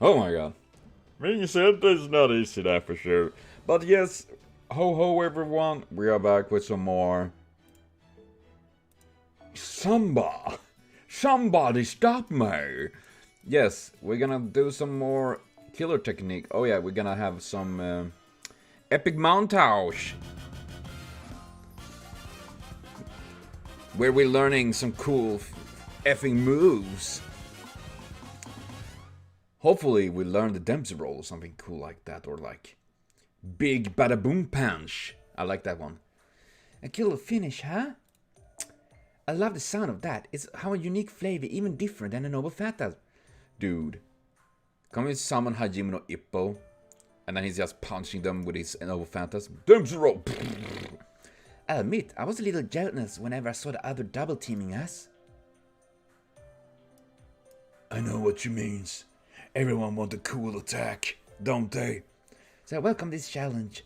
Oh my god. Being Santa is not easy, that for sure. But yes, ho ho everyone, we are back with some more Samba. Somebody stop me. Yes, we're gonna do some more killer technique. Oh yeah, we're gonna have some epic montage. Where we're learning some cool effing moves. Hopefully we learn the Dempsey roll or something cool like that. Or like big bada boom punch. I like that one. A killer finish, huh? I love the sound of that. It's how a unique flavor, even different than a noble fanta. Dude. Can we summon Hajime no Ippo? And then he's just punching them with his noble fantas. Dempsey roll! I'll admit, I was a little jealous whenever I saw the other double teaming us. I know what you means. Everyone want a cool attack, don't they? So I welcome this challenge.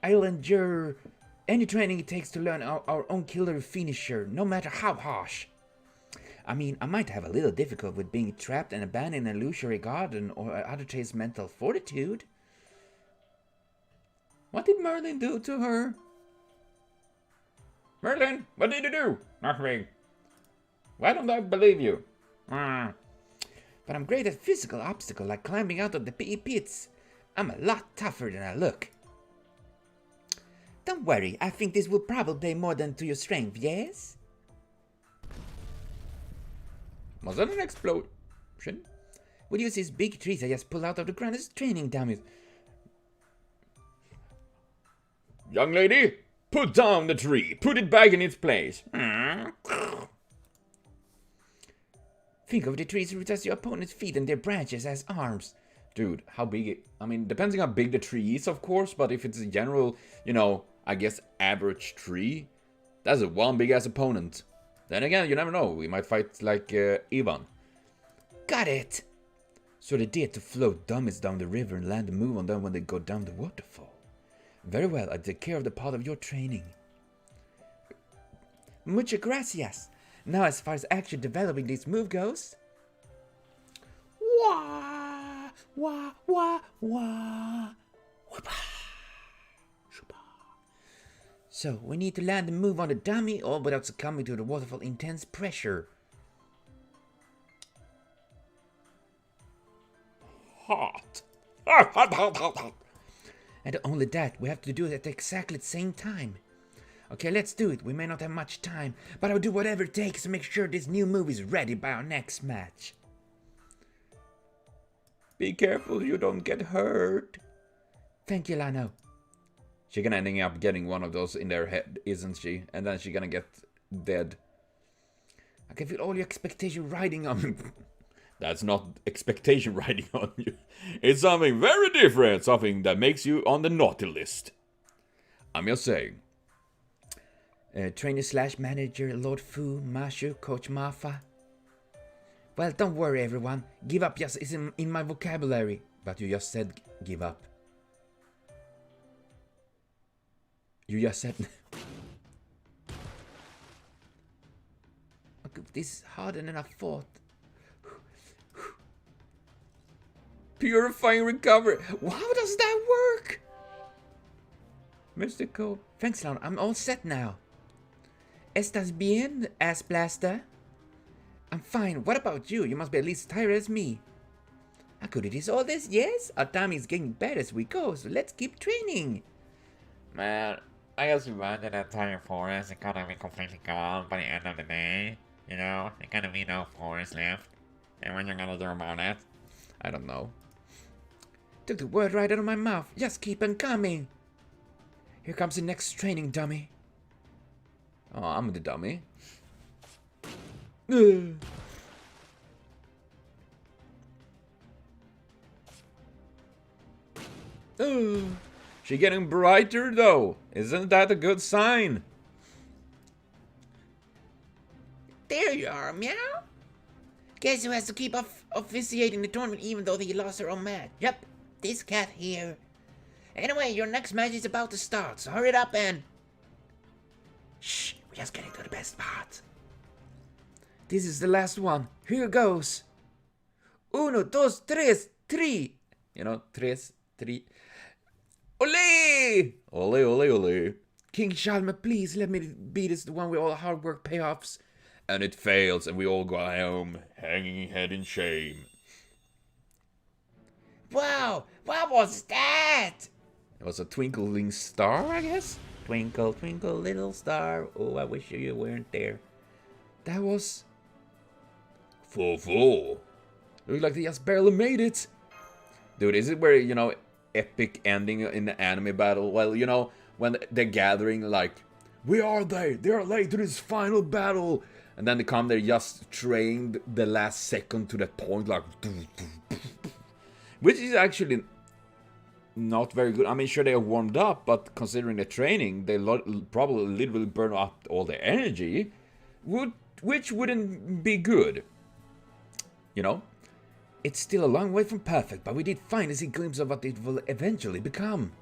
I'll endure any training it takes to learn our own killer finisher, no matter how harsh. I mean, I might have a little difficult with being trapped and abandoned in an illusory garden or other taste mental fortitude. What did Merlin do to her? Merlin, what did you do? Nothing. Why don't I believe you? But I'm great at physical obstacles like climbing out of the pits. I'm a lot tougher than I look. Don't worry, I think this will probably play more than to your strength, yes? Was that an explosion? We'll use these big trees I just pulled out of the ground as training dummies. Young lady, put down the tree. Put it back in its place. Think of the trees roots as your opponent's feet and their branches as arms. Dude, how big it... I mean, depends on how big the tree is, of course, but if it's a general, you know, I guess average tree, that's a one big-ass opponent. Then again, you never know. We might fight like Ivan. Got it! So they dare to float dummies down the river and land a move on them when they go down the waterfall. Very well, I take care of the part of your training. Muchas gracias. Now as far as actually developing this move goes... Wah! Wah! Wah! Wah! So, we need to land the move on the dummy all without succumbing to the waterfall intense pressure. Hot! Hot! And only that, we have to do it at exactly the same time. Okay, let's do it. We may not have much time, but I'll do whatever it takes to make sure this new move is ready by our next match. Be careful you don't get hurt. Thank you, Lano. She's gonna ending up getting one of those in their head, isn't she? And then she's gonna get dead. I can feel all your expectation riding on me. That's not expectation riding on you. It's something very different. Something that makes you on the naughty list. I'm just saying. Trainer slash manager, Lord Fu, Mashu, Coach Mafa. Well, don't worry everyone. Give up just isn't in my vocabulary. But you just said give up. You just said... This is harder than I thought. Purifying recovery. How does that work? Mr. Cole. Thanks, Lon. I'm all set now. Estás bien, ass blaster? I'm fine. What about you? You must be at least tired as me. I could it is all this, yes? Our time is getting better as we go, so let's keep training. Man, I guess we ran that entire forest and gonna be completely gone by the end of the day. You know, there's gonna be no forest left. And what you gonna do about it? I don't know. Took the word right out of my mouth. Just keep on coming. Here comes the next training dummy. Oh, I'm the dummy. She's getting brighter though. Isn't that a good sign? There you are, meow. Guess who has to keep officiating the tournament even though he lost her own match? Yep, this cat here. Anyway, your next match is about to start, so hurry it up and... Shh, we're just getting to the best part. This is the last one. Here goes. Uno, dos, tres, three. You know, tres, three. Ole! Ole, ole, ole. King Shalma, please let me be this the one with all the hard work payoffs. And it fails, and we all go home, hanging head in shame. Wow, what was that? It was a twinkling star, I guess? Twinkle, twinkle, little star. Oh, I wish you weren't there. That was... Fo-fo. Looked like they just barely made it. Dude, is it where, you know, epic ending in the anime battle? Well, you know, when they're gathering, like, we are they are late to this final battle. And then they come, they're just trained the last second to that point, like... Which is actually not very good. I mean, sure, they are warmed up, but considering the training, they probably literally burn up all their energy, which wouldn't be good. You know? It's still a long way from perfect, but we did finally see a glimpse of what it will eventually become.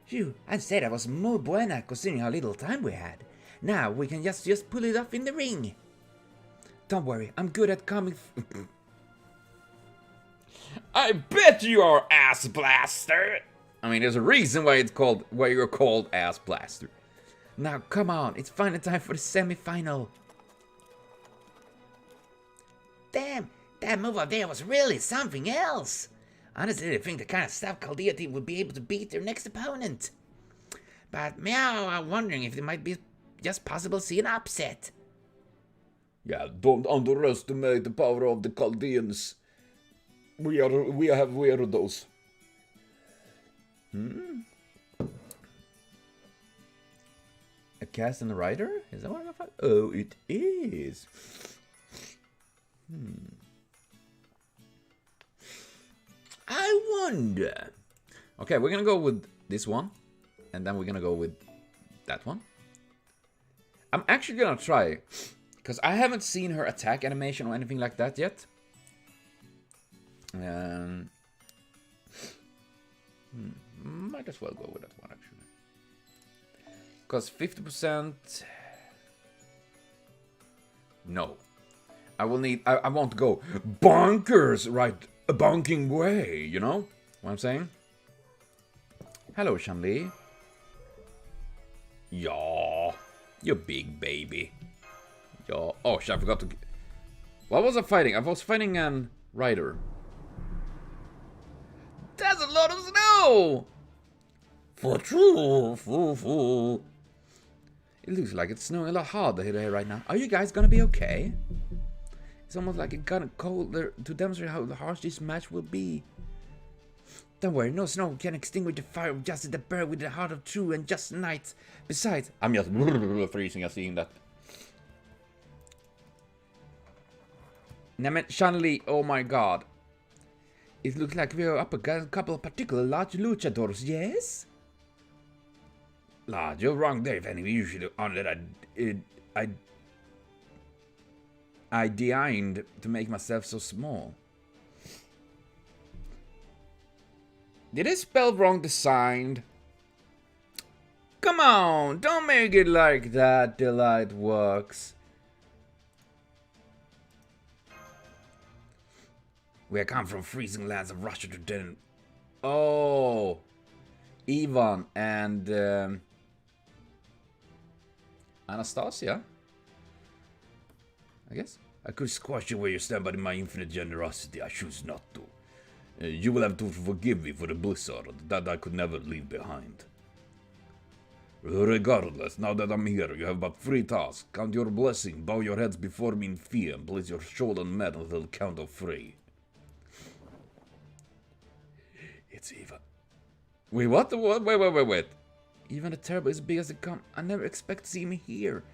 Phew, I'd say that was muy buena considering how little time we had. Now we can just pull it off in the ring. Don't worry, I'm good at coming... I bet you are, Ass Blaster! I mean, there's a reason why you're called Ass Blaster. Now, come on, it's finally time for the semi-final. Damn, that move up there was really something else. Honestly, I didn't think the kind of stuff Chaldea team would be able to beat their next opponent. But meow, I'm wondering if it might be just possible to see an upset. Yeah, don't underestimate the power of the Chaldeans. We are those. A cast and a rider? Is that what I'm talking? Oh, it is. I wonder. Okay, we're gonna go with this one, and then we're gonna go with that one. I'm actually gonna try, because I haven't seen her attack animation or anything like that yet. Might as well go with that one, actually. Because 50%... No. I will need... I won't go bonkers right a bonking way, you know what I'm saying? Hello, Shanli. Yeah, you big baby. Yeah. Oh, shit, I forgot to... What was I fighting? I was fighting an rider. That's a lot of snow! For true, foo. It looks like it's snowing a lot harder here right now. Are you guys gonna be okay? It's almost like it got colder to demonstrate how harsh this match will be. Don't worry, no snow can extinguish the fire of justice that burn with the heart of true and just knights. Besides, I'm just freezing at seeing that. Nämen, Shanli, oh my god. It looks like we are up against a couple of particularly large luchadors, yes? Large, you're wrong there, Fanny. We usually honor that I deigned to make myself so small. Did I spell wrong designed? Come on, don't make it like that till it works. We come from freezing lands of Russia to Den. Oh, Ivan and Anastasia, I guess. I could squash you where you stand, but in my infinite generosity, I choose not to. You will have to forgive me for the blizzard that I could never leave behind. Regardless, now that I'm here, you have but 3 tasks. Count your blessing, bow your heads before me in fear, and place your shoulder on mat until the count of 3. It's Ivan. Wait, what? Wait. Even the terrible is big as it comes. I never expect to see me here.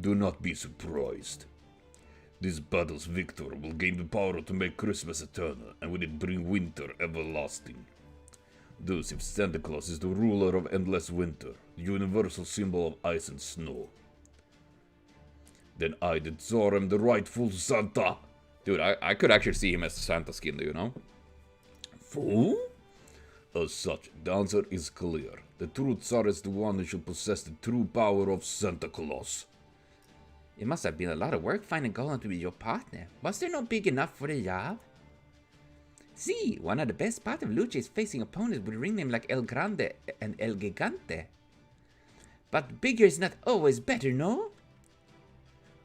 Do not be surprised. This battle's victor will gain the power to make Christmas eternal, and with it bring winter everlasting. Thus, if Santa Claus is the ruler of endless winter, the universal symbol of ice and snow, then I, the Tsar, am the rightful Santa. Dude, I could actually see him as Santa skin, do you know? Fool? As such, the answer is clear. The true Tsar is the one who should possess the true power of Santa Claus. It must have been a lot of work finding Golan to be your partner. Was there not big enough for the job? See, one of the best part of Lucha is facing opponents with a ring name like El Grande and El Gigante. But bigger is not always better, no?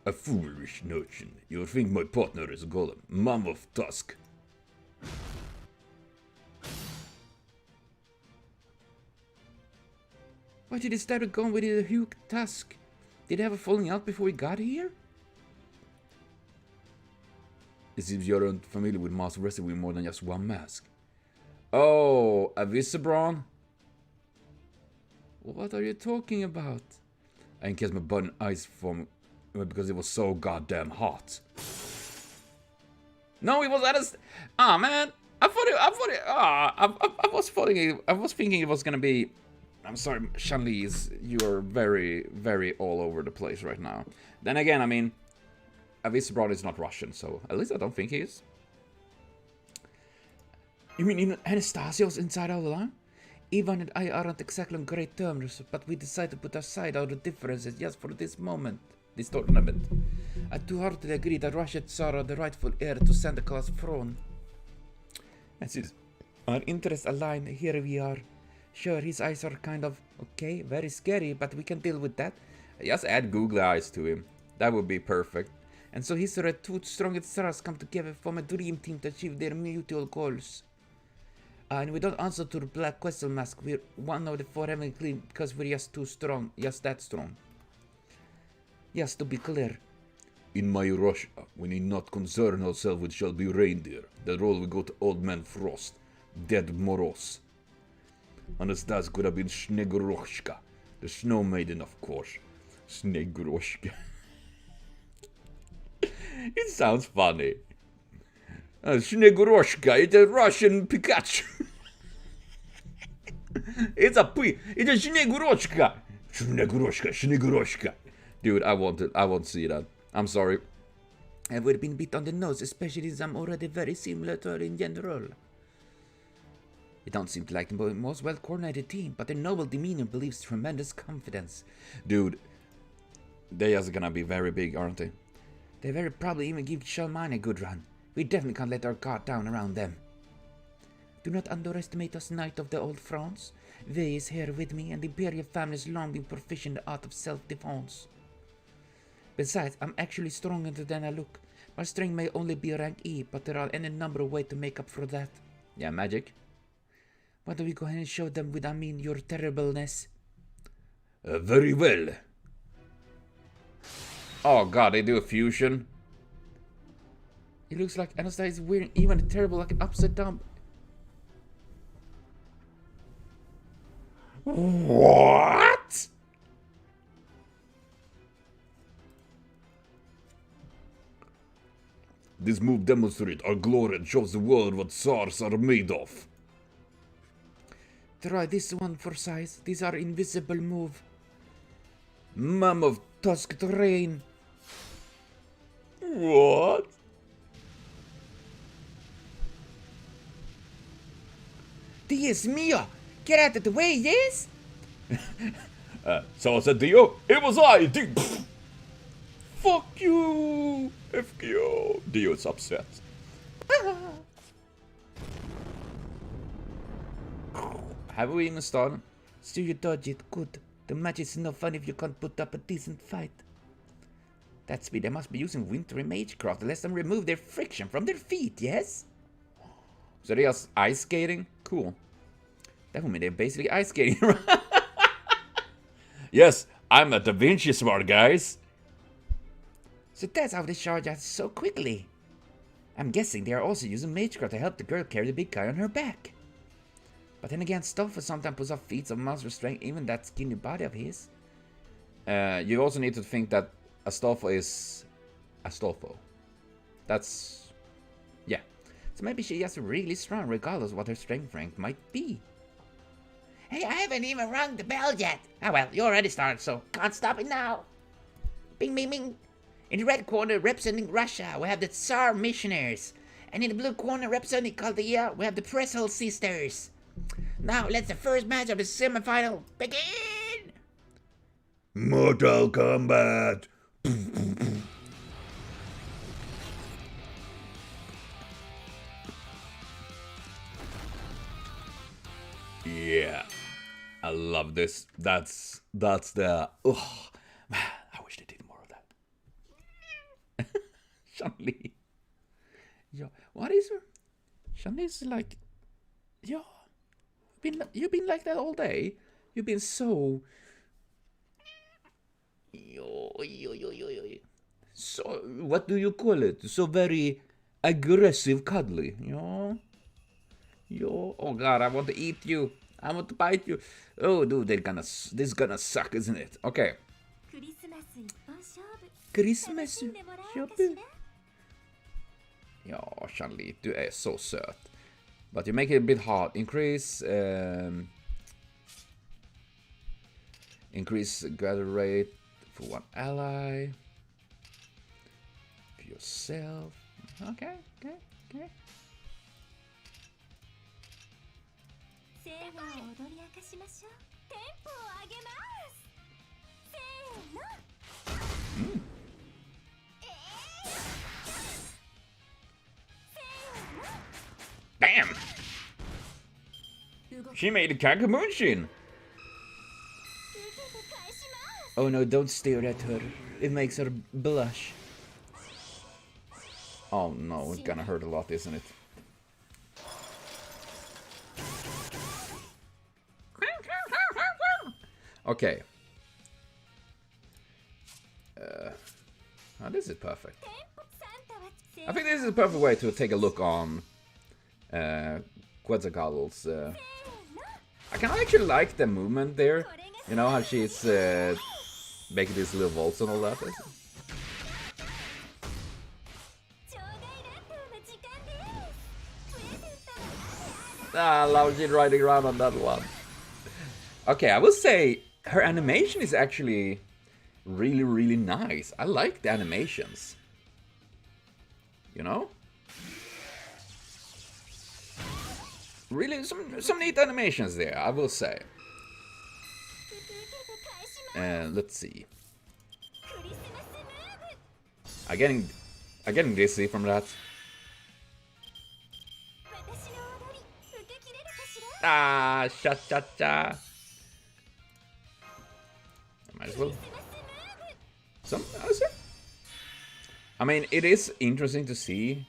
A foolish notion. You think my partner is Golem, Mom of Tusk. Why did he start going with the Hugh Tusk? Did they have a falling out before we got here? It seems you're unfamiliar with mask wrestling with more than just one mask. Oh, a Visibron? What are you talking about? I encased my butt in ice from because it was so goddamn hot. No, it was at a... Ah, man. I was thinking it was gonna be... I'm sorry, Shanli's, you're very, very all over the place right now. Then again, I mean, Avisbrod is not Russian, so at least I don't think he is. You mean Anastasio's inside all along? Ivan and I aren't exactly on great terms, but we decided to put aside our differences just for this moment, this tournament. I two-heartedly agree that Russia Tsar are the rightful heir to Santa Claus' throne. As is our interests align, here we are. Sure, his eyes are kind of, okay, very scary, but we can deal with that. Just add Google eyes to him. That would be perfect. And so his two strongest stars come together, form a dream team to achieve their mutual goals. And we don't answer to the Black Question Mask. We're one of the four heavenly clean because we're just too strong. Just that strong. Just to be clear. In my Russia, we need not concern ourselves with shall be reindeer. The role will go to Old Man Frost. Dead Moroz. Anastasia could have been Snegoroshka, the snow maiden, of course. Snegoroshka. It sounds funny. Snegoroshka, it's a Russian Pikachu. It's a Snegoroshka. Snegoroshka. Dude, I want to see that. I'm sorry. I would have been bit on the nose, especially since I'm already very similar to her in general. They don't seem to like the most well-coordinated team, but their noble demeanor believes tremendous confidence. Dude, they are gonna be very big, aren't they? They very probably even give Shalmine a good run. We definitely can't let our guard down around them. Do not underestimate us, Knight of the Old France. Vey is here with me, and the Imperial family has long been proficient in the art of self-defense. Besides, I'm actually stronger than I look. My strength may only be rank E, but there are any number of ways to make up for that. Yeah, magic. Why don't we go ahead and show them with, your terribleness? Very well. Oh god, they do a fusion. It looks like Anastasia is wearing even a terrible, like an upside down. What? This move demonstrates our glory and shows the world what Tsars are made of. Try this one for size. These are invisible move. Mom of Tusk Terrain. What? Dios mío! Get out of the way, yes? So I said Dio. It was I. Fuck you. FQ. Dio's upset. Have we even started? Still you dodge it, good. The match is no fun if you can't put up a decent fight. That speed, they must be using wintry magecraft to let them remove their friction from their feet, yes? So they are ice skating? Cool. That would mean they're basically ice skating. Yes, I'm a Da Vinci smart, guys. So that's how they charge us so quickly. I'm guessing they are also using magecraft to help the girl carry the big guy on her back. But then again, Stolfo sometimes puts off feats of monster strength, even that skinny body of his. You also need to think that Astolfo is Astolfo. That's... yeah. So maybe she's just really strong, regardless of what her strength rank might be. Hey, I haven't even rung the bell yet. Ah well, you already started, so can't stop it now. Bing, bing, bing. In the red corner, representing Russia, we have the Tsar Missionaries. And in the blue corner, representing Chaldea, we have the Presel Sisters. Now, let the first match of the semifinal begin! Mortal Kombat Yeah, I love this. That's the. Oh man, I wish they did more of that. Shanli. Yeah, what is her? Shanli's like, yeah. You've been like that all day. You've been so. So what do you call it? So very aggressive, cuddly. Yo, oh god, I want to eat you. I want to bite you. Oh, dude, this is gonna suck, isn't it? Okay. Christmas shopping. Ja, Charlie, du är så söt. But you make it a bit hard. Increase gather rate for one ally. For yourself. Okay. 聖和を踊り明かしましょう。テンポを上げます。せーの。Bam! She made a kakamunshin! Oh no, don't stare at her. It makes her blush. Oh no, it's gonna hurt a lot, isn't it? Okay. This is perfect. I think this is a perfect way to take a look on Quetzalcoatl's. I kind of actually like the movement there. You know how she's making these little vaults and all that. I love she riding around on that one. Okay, I will say her animation is actually really nice. I like the animations. You know? Really, some neat animations there, I will say. Let's see. I'm getting dizzy from that. Ah, cha. Might as well. I mean, it is interesting to see,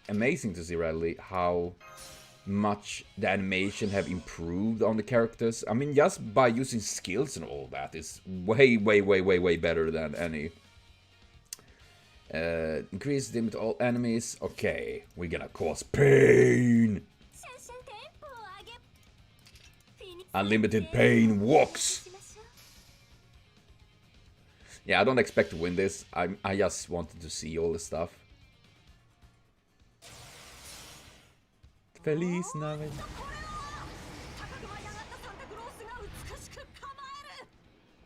amazing to see, really, how much the animation have improved on the characters. I mean, just by using skills and all that is way better than any. Increase the limit to all enemies. Okay, we're gonna cause pain. Unlimited pain walks. Yeah, I don't expect to win this. I just wanted to see all the stuff. Feliz Navidad.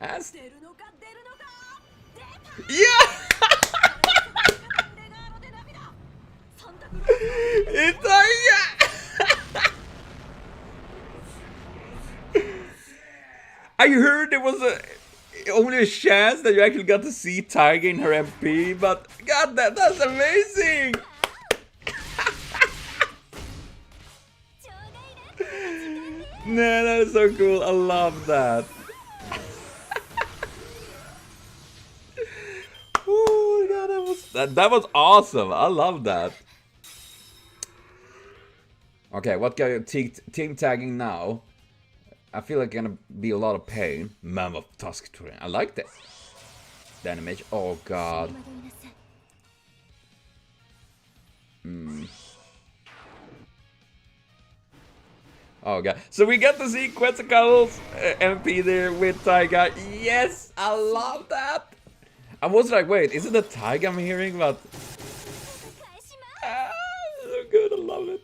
As yeah! It's I heard there was only a chance that you actually got to see Tiger in her MP, but god, that's amazing! Nah, that is so cool. I love that. Oh god, that was awesome. I love that. Okay, what got team tagging now? I feel like gonna be a lot of pain. Mammoth Tusk Terrain. I like that. The animation. Oh god. Oh god. So we got to see Quetzalcoatl's MP there with Taiga. Yes! I love that! I was like, wait, is it the Taiga I'm hearing? But so good, I love it.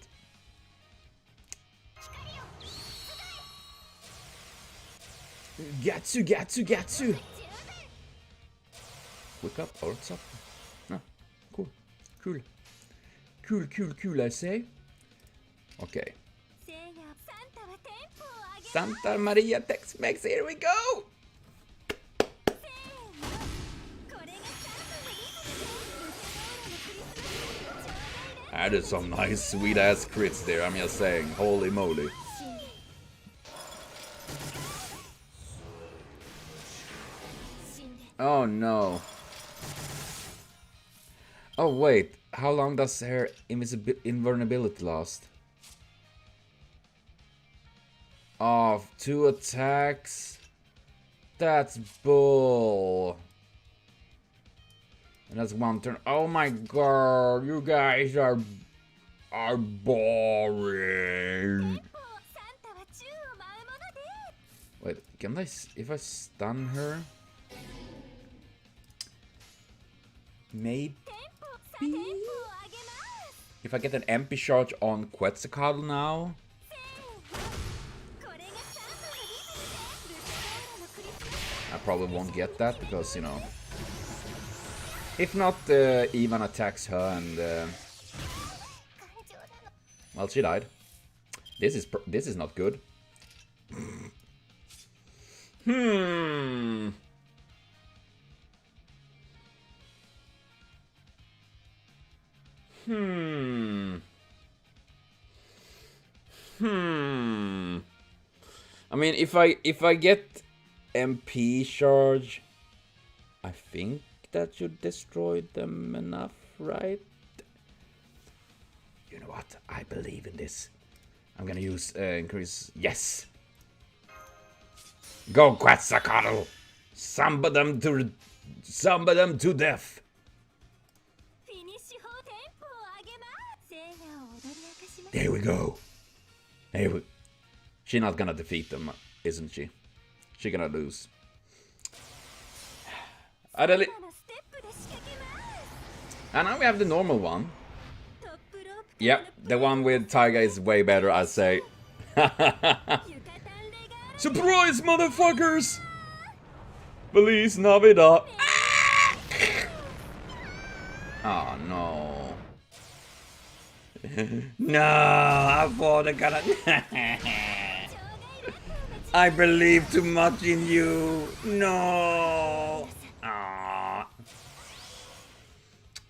Gatsu! Wake up, or what's up? Ah, cool, I say. Okay. Santa Maria Tex-Mex, here we go! That is some nice sweet ass crits there, I'm just saying. Holy moly. Oh no. Oh wait, how long does her invulnerability last? Oh, 2 attacks? That's bull. And that's 1 turn. Oh my god, you guys are boring. Wait, can I, if I stun her? Maybe? If I get an MP charge on Quetzalcoatl now? I probably won't get that because, you know. If not, Ivan attacks her and... well, she died. This is not good. Hmm. I mean, if I get MP charge, I think that should destroy them enough, right? You know what? I believe in this. I'm gonna use increase. Yes. Go Quetzalcoatl! Samba them to death. There we go. She's not gonna defeat them, isn't she? She's gonna lose. And now we have the normal one. Yep, the one with Taiga is way better, I say. Surprise, motherfuckers! Feliz Navidad! Oh no. No, I thought I got I believe too much in you. No. Aww.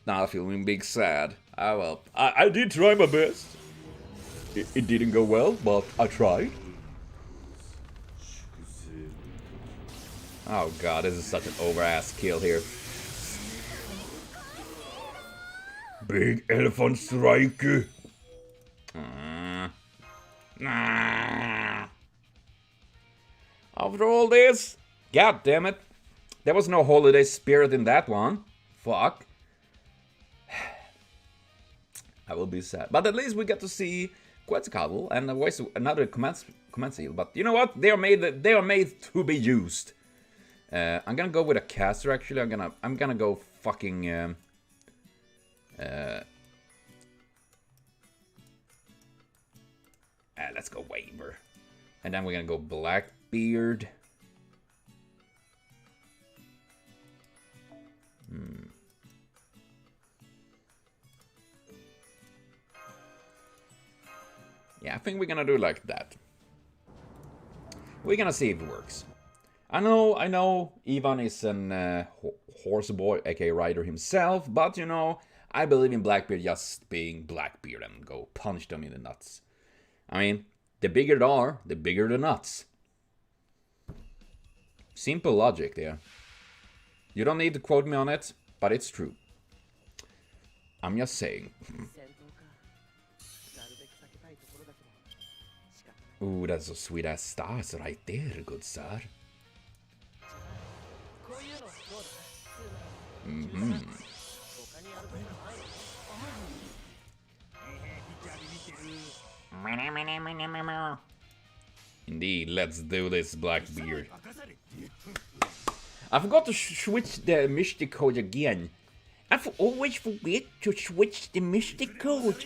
Now I'm feeling big sad. Ah well, I did try my best. It didn't go well, but I tried. Oh god, this is such an over-ass kill here. Big elephant strike. After all this, god damn it, there was no holiday spirit in that one. Fuck. I will be sad, but at least we get to see Quetzalcoatl and another command seal. But you know what? They are made to be used. I'm gonna go with a caster. Actually, I'm gonna go fucking. Let's go Waver, and then we're gonna go Blackbeard. Yeah, I think we're gonna do like that. We're gonna see if it works. I know, Ivan is an horse boy, aka rider himself, but you know, I believe in Blackbeard just being Blackbeard and go punch them in the nuts. I mean, the bigger they are, the bigger the nuts. Simple logic there. You don't need to quote me on it, but it's true. I'm just saying. Ooh, that's a sweet ass stars right there, good sir. Indeed, let's do this, Blackbeard. I forgot to switch the mystic code again. I always forget to switch the mystic code.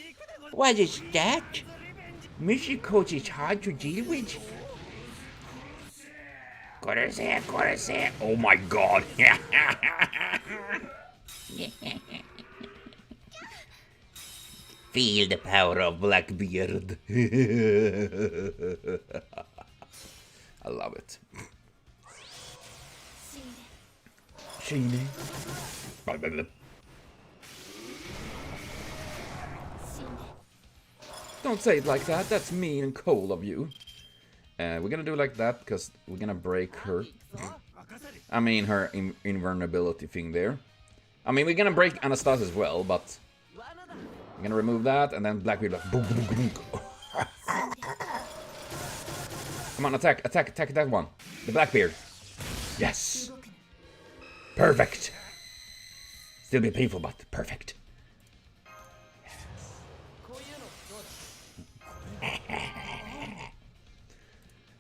What is that? Mystic code is hard to deal with. Coruscant. Oh my god. Feel the power of Blackbeard. I love it. Shine. don't say it like that. That's mean and cold of you. We're gonna do it like that because we're gonna break her. I mean, her invulnerability thing there. I mean, we're gonna break Anastasia as well, but we're gonna remove that, and then Blackbeard like boom, boom, boom, boom. Come on, attack that one. The Blackbeard. Yes. Perfect. Still be painful, but perfect.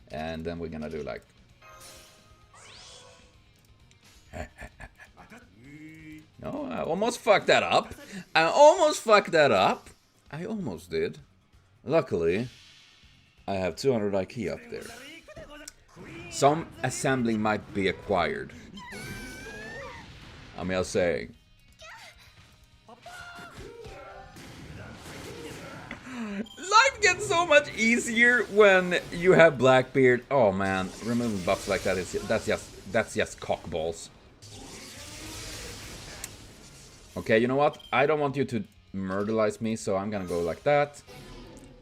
And then we're gonna do like... No, I almost fucked that up. I almost did. Luckily, I have 200 IQ up there. Some assembling might be acquired. I'm just saying. Life gets so much easier when you have Blackbeard. Oh man, removing buffs like that that's just cockballs. Okay, you know what? I don't want you to murderize me, so I'm gonna go like that.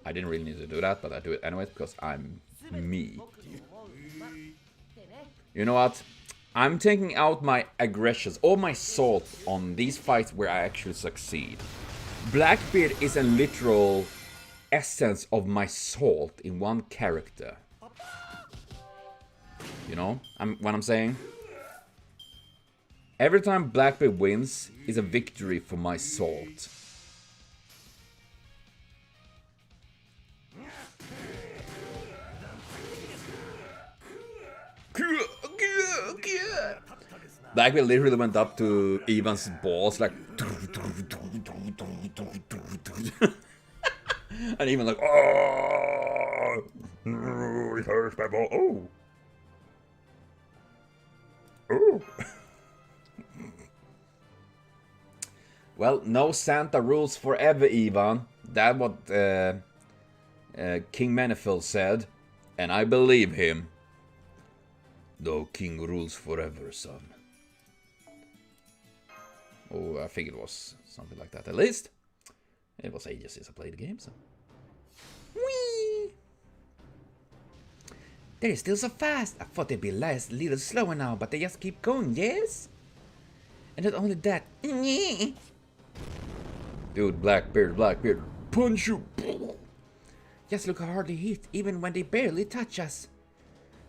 I didn't really need to do that, but I do it anyways because I'm me. You know what? I'm taking out my aggressions, all my salt on these fights where I actually succeed. Blackbeard is a literal essence of my salt in one character. You know what I'm saying? Every time Blackbeard wins is a victory for my salt. Blackbeard literally went up to Ivan's balls like and even like, oh, it hurts my ball. Oh. Oh. Well, no Santa rules forever, Ivan. That's what King Manifold said, and I believe him. No king rules forever, son. Oh, I think it was something like that. At least it was ages since I played the game, so. Whee! They're still so fast. I thought they'd be a little slower now, but they just keep going, yes? And not only that. Dude, Blackbeard, punch you! Just look how hard they hit, even when they barely touch us.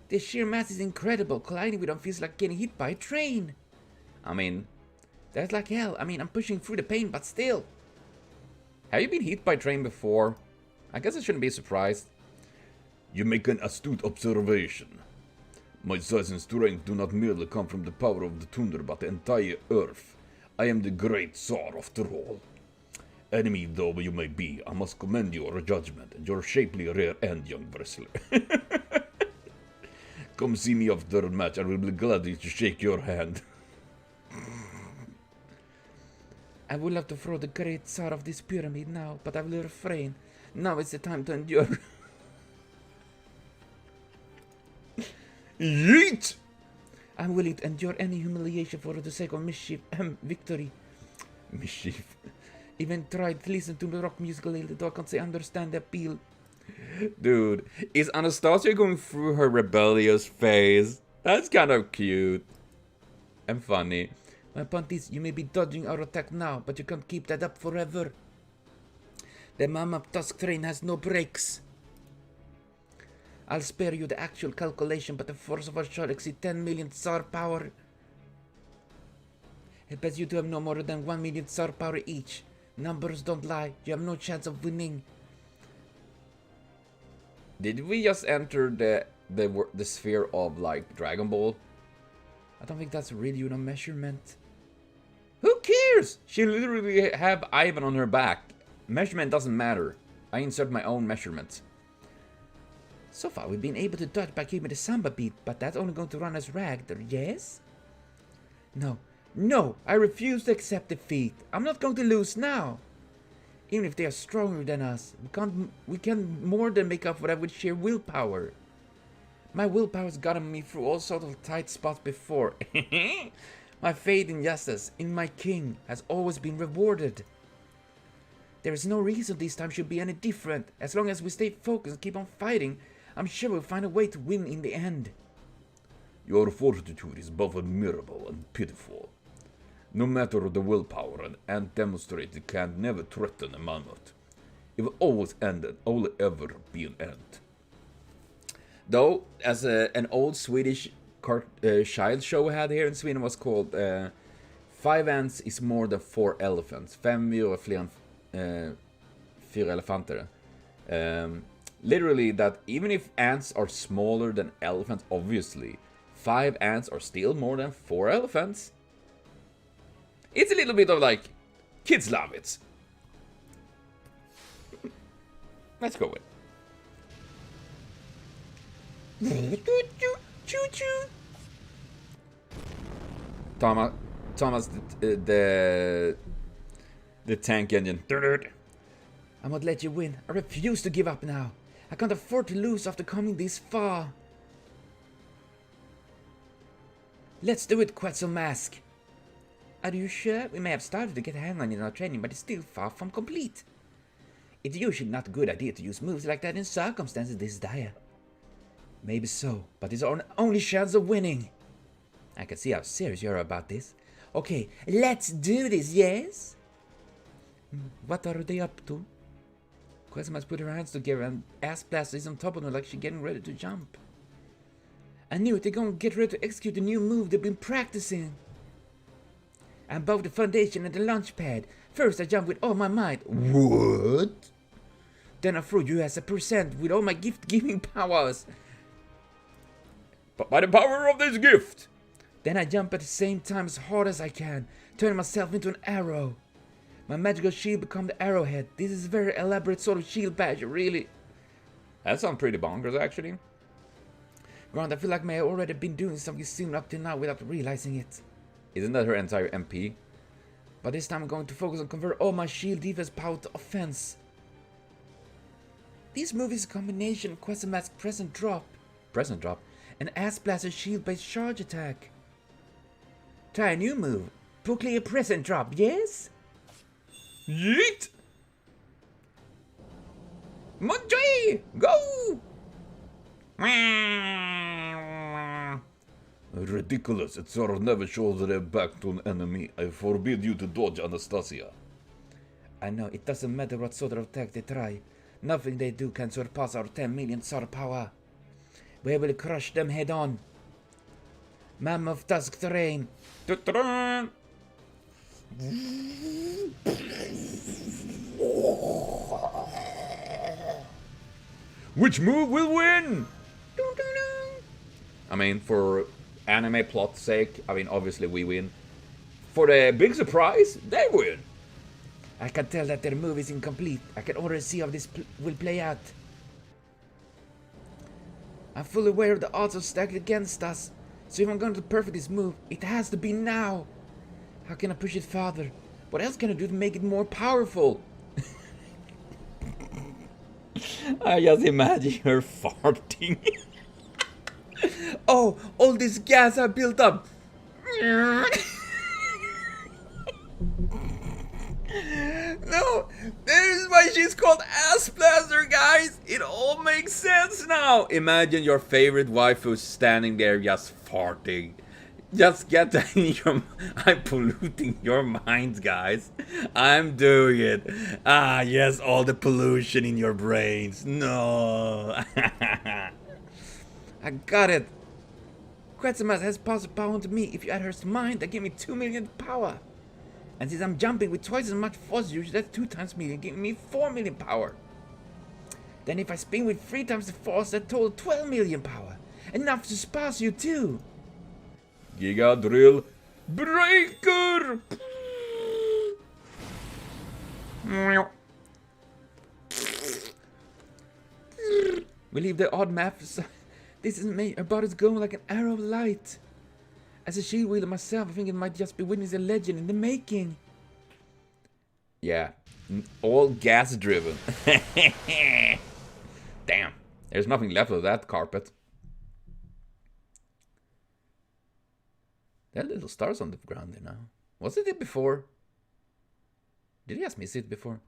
The sheer mass is incredible. Colliding with them feels like getting hit by a train. I mean, that's like hell. I mean, I'm pushing through the pain, but still. Have you been hit by a train before? I guess I shouldn't be surprised. You make an astute observation. My size and strength do not merely come from the power of the Tundra, but the entire Earth. I am the great Tsar after all. Enemy though you may be, I must commend your judgment and your shapely rear end, young wrestler. Come see me after the match, I will be glad to shake your hand. I would love to throw the great Tsar of this pyramid now, but I will refrain. Now is the time to endure. Yeet! I'm willing to endure any humiliation for the sake of victory. Mischief. Even tried to listen to the rock music a little, though I can't say understand the appeal. Dude, is Anastasia going through her rebellious phase? That's kind of cute. And funny. My point is, you may be dodging our attack now, but you can't keep that up forever. The Mama Tusk train has no brakes. I'll spare you the actual calculation, but the force of our shot exceeds 10 million Tsar power. I bet you two have no more than 1 million Tsar power each. Numbers don't lie. You have no chance of winning. Did we just enter the sphere of like Dragon Ball? I don't think that's really a measurement. Who cares? She literally have Ivan on her back. Measurement doesn't matter. I insert my own measurement. So far we've been able to dodge by keeping the Samba beat, but that's only going to run us ragged, yes? No, I refuse to accept defeat. I'm not going to lose now. Even if they are stronger than us, we can more than make up for that with sheer willpower. My willpower's gotten me through all sorts of tight spots before. My faith in justice, in my king, has always been rewarded. There is no reason this time should be any different. As long as we stay focused and keep on fighting, I'm sure we'll find a way to win in the end. Your fortitude is both admirable and pitiful. No matter the willpower an ant demonstrates, it can never threaten a mammoth. It will always end and only ever be an ant. Though, as an old Swedish child show we had here in Sweden was called 5 ants is more than 4 elephants. 5 myror är fler än 4 elefanter. Literally that even if ants are smaller than elephants, obviously, 5 ants are still more than 4 elephants. It's a little bit of like, kids love it. Let's go with choo-choo. Thomas, the tank engine. I won't let you win. I refuse to give up now. I can't afford to lose after coming this far. Let's do it, Quetzal Mask. Are you sure? We may have started to get a hang on in our training, but it's still far from complete. It's usually not a good idea to use moves like that in circumstances this dire. Maybe so, but it's our only chance of winning. I can see how serious you are about this. Okay, let's do this, yes? What are they up to? Quest must put her hands together and ass blaster is on top of her like she's getting ready to jump. I knew it, they're gonna get ready to execute the new move they've been practicing. I'm above the foundation and the launch pad. First I jump with all my might. What? Then I throw you as a percent with all my gift-giving powers. But by the power of this gift! Then I jump at the same time as hard as I can, turning myself into an arrow. My magical shield becomes the arrowhead. This is a very elaborate sort of shield badge, really. That sounds pretty bonkers, actually. Grant, I feel like I may have already been doing something similar up to now without realizing it. Isn't that her entire MP? But this time I'm going to focus on convert all my shield defense power to offense. This move is a combination of Quetzal Mask present drop, and Ass Blaster shield-based charge attack. Try a new move, Nuclear present drop, yes? Yeet! Monjoy, go! Ridiculous, it sort of never shows their back to an enemy. I forbid you to dodge, Anastasia. I know, it doesn't matter what sort of attack they try. Nothing they do can surpass our 10 million sword power. We will crush them head on. Mammoth Tusk Terrain. Which move will win? I mean, for anime plot's sake, I mean, obviously we win. For the big surprise, they win. I can tell that their move is incomplete. I can already see how this will play out. I'm fully aware of the odds are stacked against us. So if I'm going to perfect this move, it has to be now. How can I push it farther? What else can I do to make it more powerful? I just imagine her farting. Oh, all this gas I built up. No, that is why she's called Ass Blaster, guys. It all makes sense now. Imagine your favorite waifu standing there just farting. Just get that in your... I'm polluting your minds, guys. I'm doing it. Ah, yes, all the pollution in your brains. No. I got it. Quetzal Mask has positive power to me. If you add her to mine, that give me 2 million power. And since I'm jumping with twice as much force usage, that's 2 times million, giving me 4 million power. Then if I spin with 3 times the force, that total 12 million power. Enough to surpass you too. Giga Drill Breaker! We leave the odd map. This isn't me. Her body's going like an arrow of light. As a shield wielder myself, I think it might just be witnessing a legend in the making. Yeah, all gas driven. Damn, there's nothing left of that carpet. There are little stars on the ground there now. Was it there before? Did you just miss it before?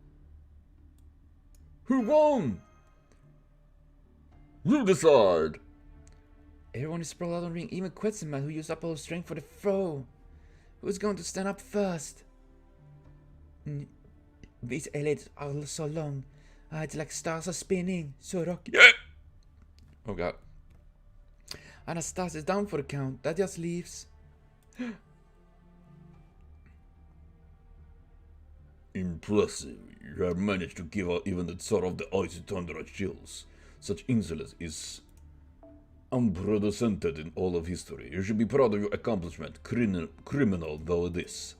Who won? You decide. Everyone is sprawled out on the ring, even Quetzalman, who used up all his strength for the throw. Who's going to stand up first? These elites are so long. It's like stars are spinning. So rocky. Yeah. Oh god. Anastasia is down for the count. That just leaves. Impressive. You have managed to give out even the Tsar of the Icy Tundra chills. Such insolence is unprecedented in all of history. You should be proud of your accomplishment, criminal though it is.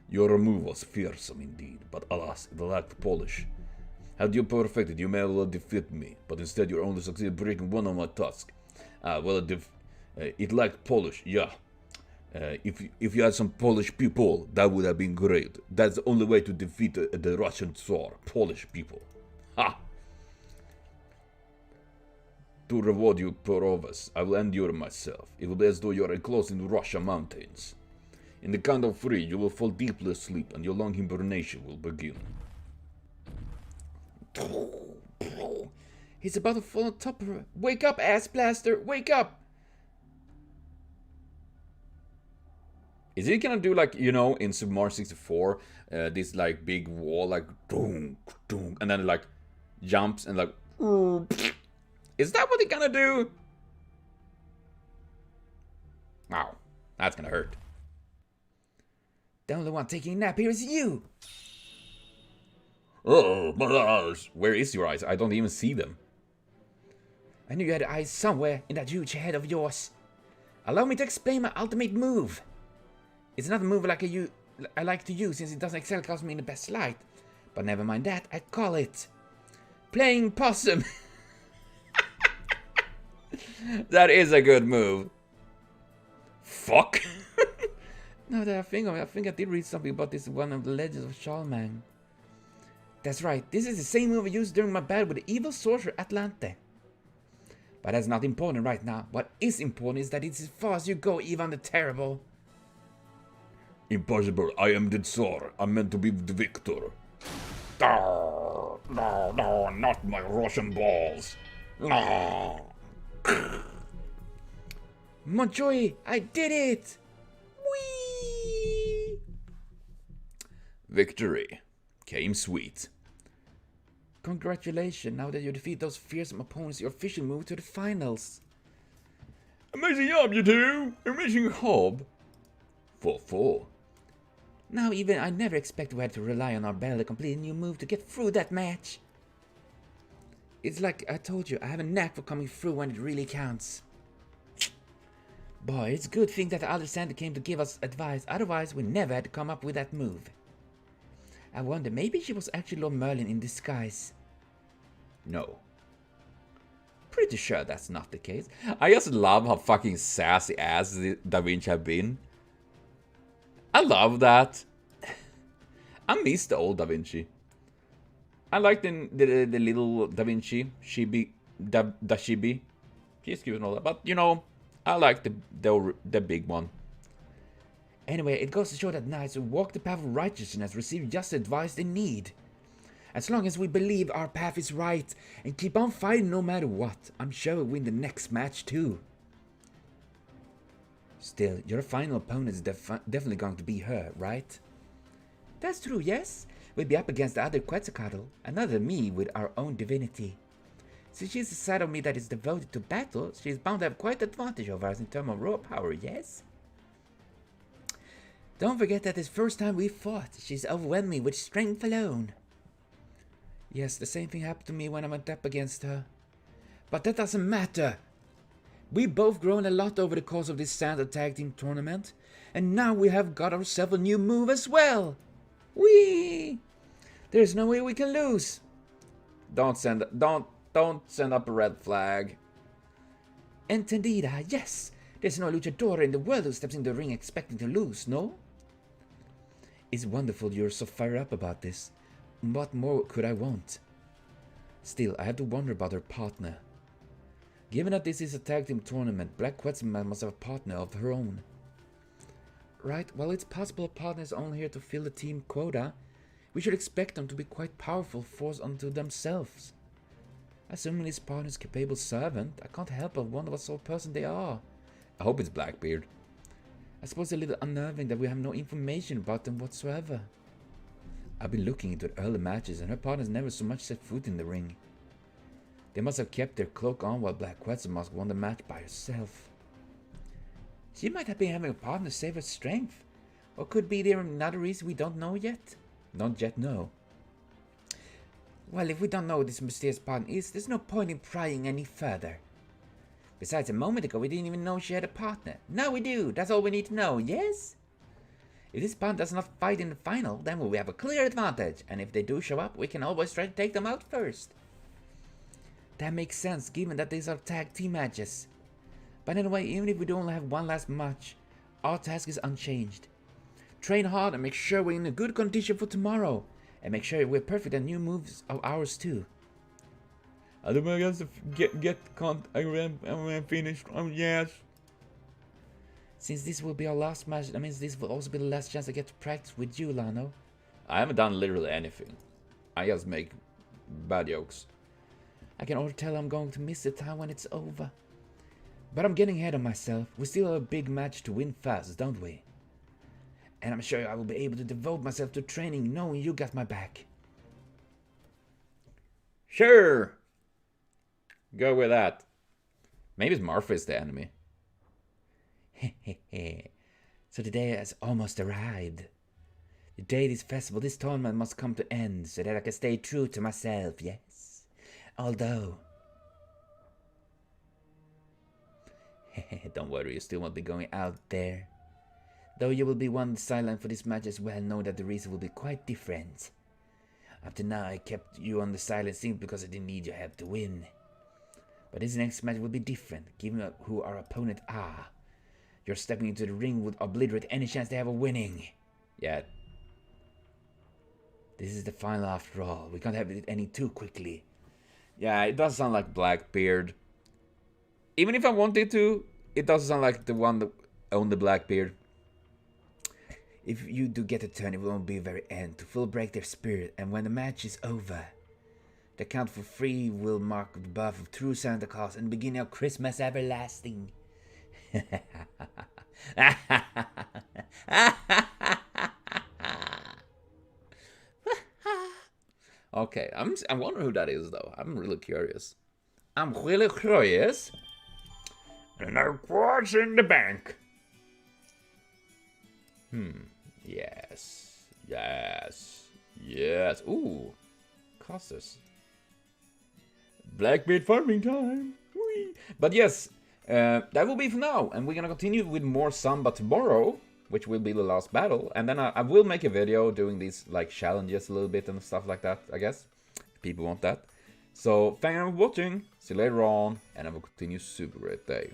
Your move was fearsome indeed, but alas, it lacked polish. Had you perfected, you may well defeat me, but instead you only succeeded breaking one of my tusks. It lacked polish, yeah. If you had some Polish people, that would have been great. That's the only way to defeat the Russian Tsar. Polish people. Ha! To reward you, Perovas, I will endure myself. It will be as though you are enclosed in the Russia mountains. In the count of 3, you will fall deeply asleep, and your long hibernation will begin. He's about to fall on top of her. Wake up, ass blaster! Wake up! Is he gonna do like, you know, in Super Mario 64, this like big wall, like doom, doom, and then it like jumps and like, is that what he's gonna do? Wow, that's gonna hurt. The only one taking a nap here is you! Oh, my eyes! Where is your eyes? I don't even see them. I knew you had eyes somewhere in that huge head of yours. Allow me to explain my ultimate move. It's not a move like I like to use since it doesn't excel cast me in the best light. But never mind that, I call it playing possum. That is a good move. Fuck. Now that I think of it, I think I did read something about this in one of the Legends of Charlemagne. That's right, this is the same move I used during my battle with the evil sorcerer Atlante. But that's not important right now. What is important is that it's as far as you go, Ivan the Terrible. Impossible, I am the Tsar. I'm meant to be the victor. No, not my Russian balls. No. Montjoy, I did it! Whee! Victory came sweet. Congratulations, now that you defeat those fearsome opponents, you officially move to the finals. Amazing job, you two! Amazing job. 4-4. Now even I never expected we had to rely on our battle to complete a new move to get through that match. It's like I told you, I have a knack for coming through when it really counts. Boy, it's a good thing that the other Santa came to give us advice, otherwise we never had to come up with that move. I wonder, maybe she was actually Lord Merlin in disguise. No. Pretty sure that's not the case. I just love how fucking sassy ass Da Vinci have been. I love that. I miss the old Da Vinci. I like the little Da Vinci, Da Shibi. She's cute and all that, but you know, I like the big one. Anyway, it goes to show that knights who walk the path of righteousness receive just the advice they need. As long as we believe our path is right and keep on fighting no matter what, I'm sure we'll win the next match too. Still, your final opponent is definitely going to be her, right? That's true, yes. We'll be up against the other Quetzalcoatl, another me with our own divinity. Since she's the side of me that is devoted to battle, she's bound to have quite an advantage over us in terms of raw power, yes? Don't forget that this first time we fought, she's overwhelmed me with strength alone. Yes, the same thing happened to me when I went up against her. But that doesn't matter. We've both grown a lot over the course of this Santa Tag Team tournament, and now we have got ourselves a new move as well. Whee! There's no way we can lose. Don't send up a red flag. Entendida, yes. There's no luchador in the world who steps in the ring expecting to lose, no? It's wonderful you're so fired up about this. What more could I want? Still, I have to wonder about her partner. Given that this is a tag team tournament, Black Quetzalman must have a partner of her own. Right, well, it's possible a partner is only here to fill the team quota. We should expect them to be quite powerful force unto themselves. Assuming this partner is a capable servant, I can't help but wonder what sort of person they are. I hope it's Blackbeard. I suppose it's a little unnerving that we have no information about them whatsoever. I've been looking into the early matches and her partners never so much set foot in the ring. They must have kept their cloak on while Black Quetzalmask won the match by herself. She might have been having a partner save her strength. Or could be there another reason we don't know yet? Not yet, no. Well, if we don't know what this mysterious partner is, there's no point in prying any further. Besides, a moment ago we didn't even know she had a partner. Now we do, that's all we need to know, yes? If this partner does not fight in the final, then we have a clear advantage, and if they do show up, we can always try to take them out first. That makes sense, given that these are tag team matches. But anyway, even if we do only have one last match, our task is unchanged. Train hard and make sure we're in a good condition for tomorrow. And make sure we're perfect at new moves of ours too. I don't want to I'm finished. Yes. Since this will be our last match, that means this will also be the last chance I get to practice with you, Lano. I haven't done literally anything. I just make bad jokes. I can already tell I'm going to miss the time when it's over. But I'm getting ahead of myself. We still have a big match to win fast, don't we? And I'm sure I will be able to devote myself to training knowing you got my back. Sure! Go with that. Maybe it's Marfa's the enemy. So the day has almost arrived. The day of this festival, this tournament must come to end so that I can stay true to myself, yes? Although... Don't worry, you still won't be going out there. Though you will be one silent for this match as well, know that the reason will be quite different. Up to now I kept you on the silent simply because I didn't need your help to win. But this next match will be different, given who our opponent are. Your stepping into the ring would obliterate any chance they have of winning. Yeah. This is the final after all. We can't have it ending too quickly. Yeah, it does sound like Blackbeard. Even if I wanted to, it doesn't sound like the one that owned the Blackbeard. If you do get a turn, it won't be a very end to full break their spirit, and when the match is over, the count for 3 will mark the birth of true Santa Claus and the beginning of Christmas everlasting. Okay, I wonder who that is though. I'm really curious. I'm really curious. And what's in the bank? Yes. Yes. Yes. Ooh. Costas. Blackbeard farming time. Whee. But yes, that will be for now. And we're gonna continue with more Samba tomorrow, which will be the last battle. And then I will make a video doing these like challenges a little bit and stuff like that, I guess. If people want that. So thank you for watching. See you later on. And I will continue super great day.